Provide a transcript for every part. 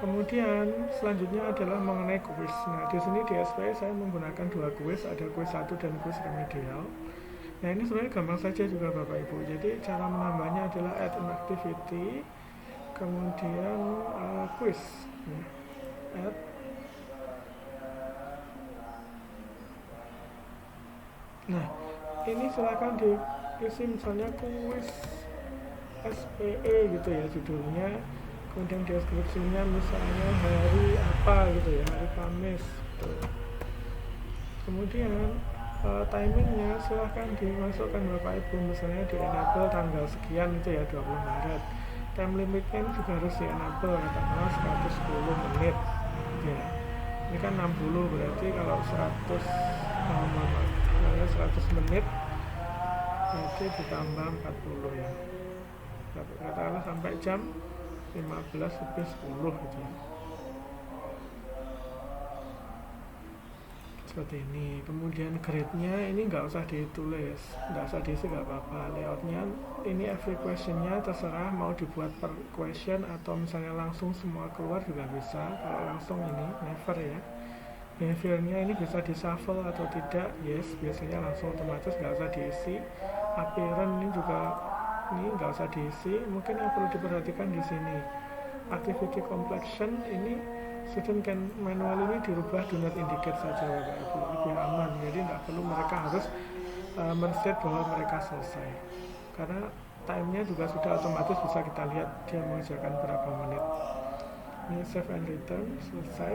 Kemudian selanjutnya adalah mengenai kuis. Nah, di sini di SPI saya menggunakan dua kuis, ada kuis 1 dan kuis remedial. Nah, ini sebenarnya gampang saja juga Bapak Ibu. Jadi cara menambahnya adalah add an activity, kemudian kuis. Nah, add. Nah, ini silakan diisi misalnya kuis SPE gitu ya judulnya, kemudian deskripsinya misalnya hari apa gitu ya, hari Kamis gitu. Kemudian timingnya silahkan dimasukkan Bapak Ibu, misalnya di enable tanggal sekian itu ya 20 Maret. Time limitnya juga harus di enable, katakanlah 110 menit ya. Ini kan 60, berarti kalau 100 menit berarti ditambah 40 ya, katakanlah sampai jam 15:10 gitu ya. Seperti ini. Kemudian grade-nya ini nggak usah ditulis, nggak usah diisi, nggak apa-apa. Layoutnya ini every question-nya terserah mau dibuat per question atau misalnya langsung semua keluar juga bisa. Kalau langsung ini never ya. Behavior-nya ini bisa di shuffle atau tidak, yes, biasanya langsung otomatis, nggak usah diisi. Appearance ini juga ini nggak usah diisi. Mungkin yang perlu diperhatikan di sini activity completion ini student can manual ini dirubah do not indicate saja Bapak Ibu, lebih aman. Jadi tidak perlu mereka harus men-state bahwa mereka selesai, karena time-nya juga sudah otomatis bisa kita lihat dia mengerjakan berapa menit. Ini save and return, selesai.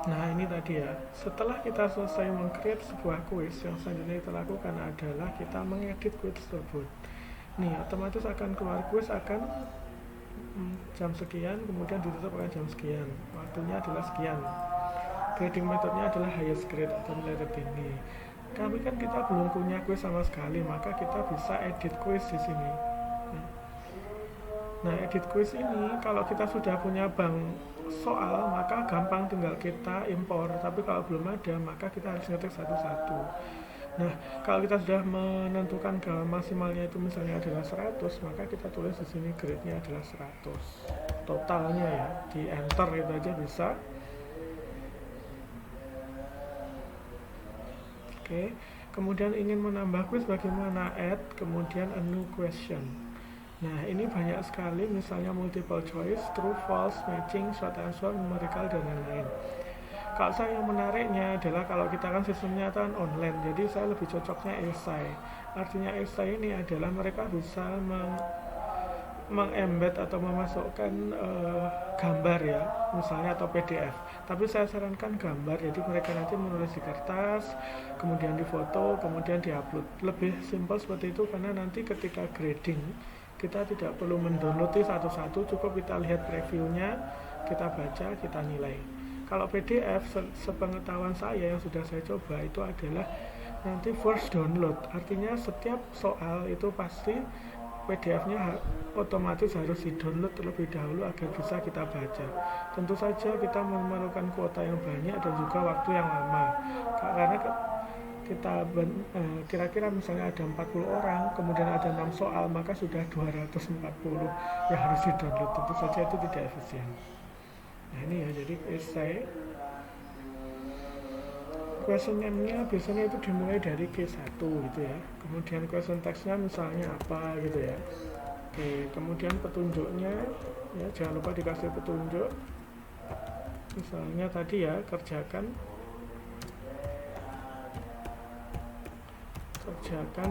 Nah, ini tadi ya, setelah kita selesai meng-create sebuah quiz, yang selanjutnya kita lakukan adalah kita mengedit quiz tersebut. Nih, otomatis akan keluar quiz akan jam sekian, kemudian ditutup akan jam sekian, waktunya adalah sekian. Grading metodenya adalah highest grade atau nilai tertinggi. Tapi kan kita belum punya quiz sama sekali, maka kita bisa edit quiz di sini. Nah, edit quiz ini kalau kita sudah punya bank soal, maka gampang tinggal kita impor. Tapi kalau belum ada, maka kita harus ngetik satu-satu. Nah, kalau kita sudah menentukan maksimalnya itu misalnya adalah 100, maka kita tulis di sini grade-nya adalah 100. Totalnya ya, di enter itu aja bisa. Oke, kemudian ingin menambah quiz bagaimana? Add, kemudian a new question. Nah, ini banyak sekali, misalnya multiple choice, true, false, matching, short answer, numerical, dan lain-lain. Kalau saya yang menariknya adalah kalau kita kan sistemnya kan online, jadi saya lebih cocoknya esai. Artinya esai ini adalah mereka bisa mengembed atau memasukkan gambar ya, misalnya, atau PDF. Tapi saya sarankan gambar, jadi mereka nanti menulis di kertas, kemudian difoto, kemudian diupload. Lebih simpel seperti itu, karena nanti ketika grading kita tidak perlu mendownload satu-satu, cukup kita lihat previewnya, kita baca, kita nilai. Kalau PDF, sepengetahuan saya yang sudah saya coba, itu adalah nanti first download, artinya setiap soal itu pasti PDF-nya otomatis harus di-download terlebih dahulu agar bisa kita baca. Tentu saja kita memerlukan kuota yang banyak dan juga waktu yang lama, karena kita kira-kira misalnya ada 40 orang, kemudian ada 6 soal, maka sudah 240 yang harus di-download. Tentu saja itu tidak efisien. Nah, ini ya, jadi esai question name-nya biasanya itu dimulai dari Q1 gitu ya. Kemudian question text-nya misalnya apa gitu ya. Oke, kemudian petunjuknya ya, jangan lupa dikasih petunjuk. Misalnya tadi ya, kerjakan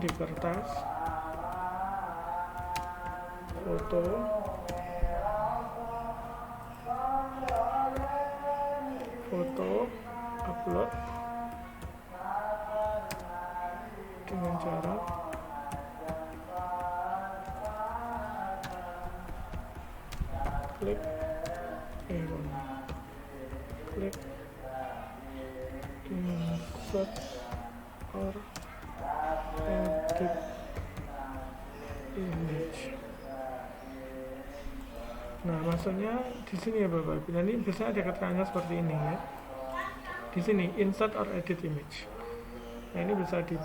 di kertas, foto, upload dengan cara klik insert or edit image. Nah, maksudnya di sini ya Bapak. Nanti biasanya ada keterangannya seperti ini ya. Di sini insert or edit image. Nah, ini bisa di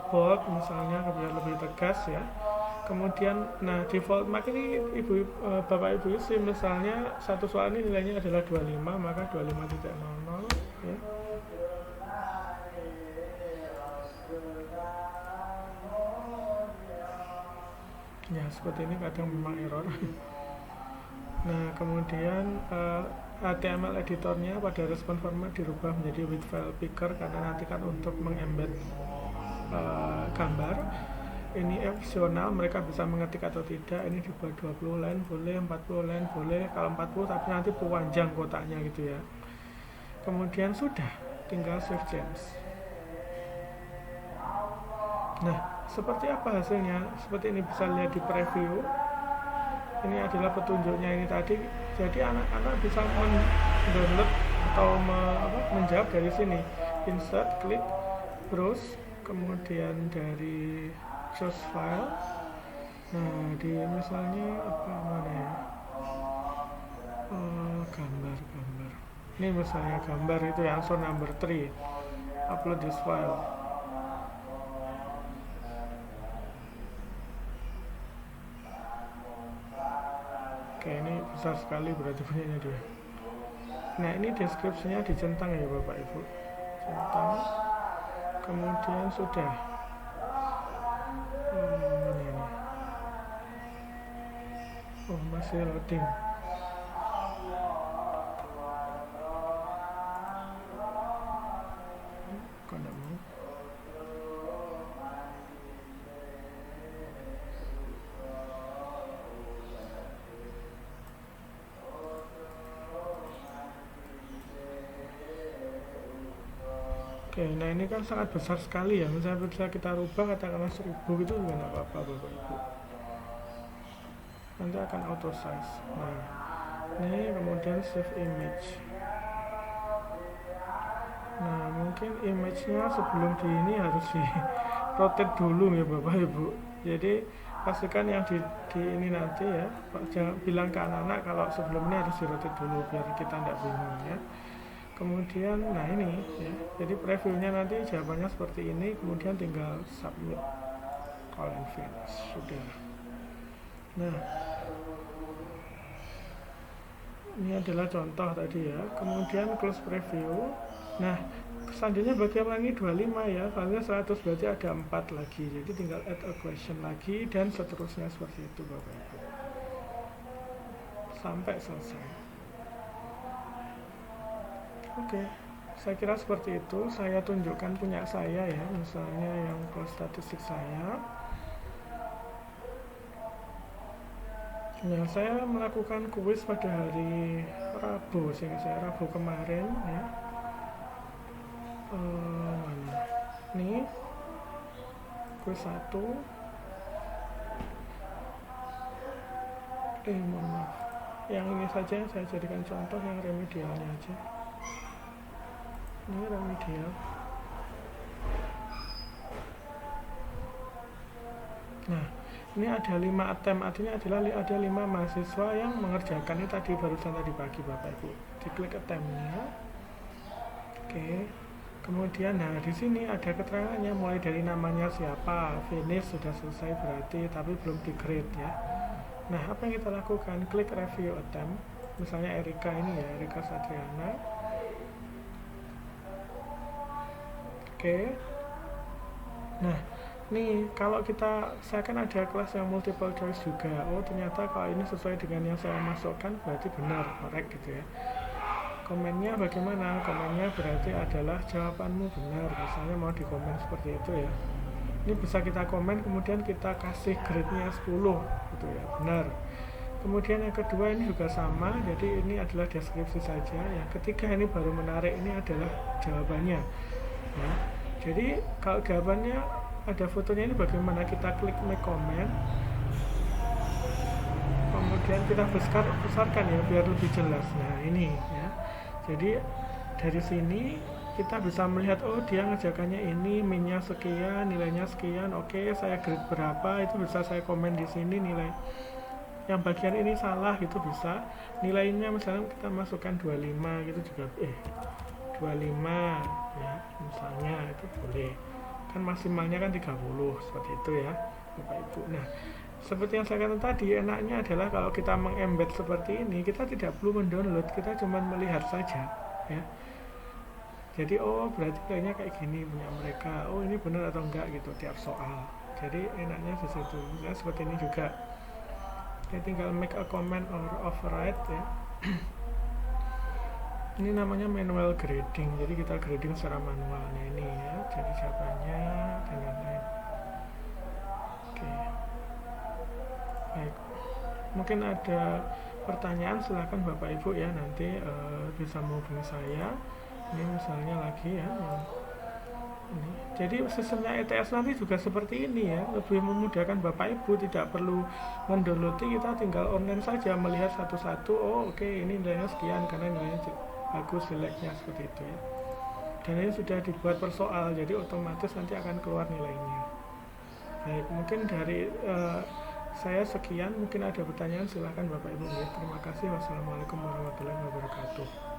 bold misalnya biar lebih tegas ya. Kemudian, nah default mark ini bapak ibu isi, misalnya satu soal ini nilainya adalah 25, maka 25.00 ya. Ya seperti ini kadang memang error. Nah kemudian HTML editornya pada respon format dirubah menjadi with file picker karena nanti kan untuk mengembed gambar. Ini opsional, mereka bisa mengetik atau tidak. Ini dibuat 20 line boleh, 40 line boleh. Kalau 40 tapi nanti panjang kotaknya gitu ya. Kemudian sudah, tinggal save change. Nah, seperti apa hasilnya? Seperti ini bisa lihat di preview. Ini adalah petunjuknya ini tadi. Jadi anak-anak bisa mendownload atau menjawab dari sini. Insert, klik, browse, kemudian dari choose file. Nah, di misalnya apa mana ya? Gambar. Ini misalnya gambar itu ya, answer number 3. Upload this file. Oke, ini besar sekali berarti punyanya dia. Nah, ini deskripsinya dicentang ya Bapak Ibu. Centang. Kemudian sudah. Mana ini? Oh, masih loading. Kok enggak mau? Oke, nah ini kan sangat besar sekali ya. Misalnya bisa kita rubah katakanlah 1000 gitu juga nggak apa-apa Bapak Ibu. Nanti akan auto size. Nah, ini kemudian save image. Nah, mungkin image-nya sebelum di ini harus di rotate dulu ya Bapak Ibu. Jadi pastikan yang di ini nanti ya, jangan bilang ke anak-anak kalau sebelumnya harus di rotate dulu biar kita tidak bingung ya. Kemudian, nah ini ya, jadi previewnya nanti jawabannya seperti ini, kemudian tinggal submit, call and finish, sudah. Nah, ini adalah contoh tadi ya, kemudian close preview. Nah, selanjutnya bagi yang lagi 25 ya, soalnya 100 berarti ada 4 lagi, jadi tinggal add a question lagi, dan seterusnya seperti itu Bapak Ibu, sampai selesai. Oke, saya kira seperti itu. Saya tunjukkan punya saya ya, misalnya yang kelas statistik saya. Nah, saya melakukan kuis pada hari Rabu, sehingga saya Rabu kemarin ya. Mana? Nih, kuis 1. Mohon maaf. Yang ini saja saya jadikan contoh, yang remedialnya aja. Ini remedial. Nah, ini ada 5 attempt, artinya adalah ada 5 mahasiswa yang mengerjakan ini tadi barusan tadi pagi Bapak Ibu. Diklik attempt-nya. Oke. Kemudian nah di sini ada keterangannya mulai dari namanya siapa, finish sudah selesai berarti tapi belum di grade ya. Nah, apa yang kita lakukan? Klik review attempt. Misalnya Erika ini ya, Erika Satriana. Oke. Nah, nih kalau saya kan ada kelas yang multiple choice juga. Oh, ternyata kalau ini sesuai dengan yang saya masukkan berarti benar, correct gitu ya. Komennya bagaimana? Komennya berarti adalah jawabanmu benar. Misalnya mau dikomen seperti itu ya. Ini bisa kita komen kemudian kita kasih grade-nya 10 gitu ya, benar. Kemudian yang kedua ini juga sama, jadi ini adalah deskripsi saja. Yang ketiga ini baru menarik, ini adalah jawabannya ya. Jadi kalau jawabannya ada fotonya, ini bagaimana? Kita klik make comment, kemudian kita besarkan ya biar lebih jelas. Nah ini ya, jadi dari sini kita bisa melihat, oh dia ngerjakannya ini, minnya sekian, nilainya sekian, oke saya grade berapa, itu bisa saya komen di sini nilai yang bagian ini salah gitu, bisa nilainya misalnya kita masukkan 25 gitu juga 25 ya misalnya, itu boleh kan, maksimalnya kan 30 seperti itu ya Bapak Ibu. Nah seperti yang saya katakan tadi, enaknya adalah kalau kita mengembed seperti ini, kita tidak perlu mendownload, kita cuma melihat saja ya. Jadi oh berarti kayaknya kayak gini punya mereka, oh ini benar atau enggak gitu tiap soal. Jadi enaknya di situ. Ya, seperti ini juga. Kita tinggal make a comment or override ya. Ini namanya manual grading, jadi kita grading secara manualnya ini ya, jadi jawabannya dan lain-lain. Oke, baik. Mungkin ada pertanyaan, silahkan Bapak Ibu ya, nanti bisa menghubungi saya. Ini misalnya lagi ya, ini. Jadi sistemnya ETS nanti juga seperti ini ya, lebih memudahkan Bapak Ibu, tidak perlu mendownload, kita tinggal online saja melihat satu-satu. Oh oke, ini nilainya sekian karena nilainya bagus, jeleknya seperti itu ya. Dan ini sudah dibuat per soal, jadi otomatis nanti akan keluar nilainya. Baik, mungkin dari saya sekian. Mungkin ada pertanyaan, silahkan Bapak Ibu. Terima kasih. Wassalamualaikum warahmatullahi wabarakatuh.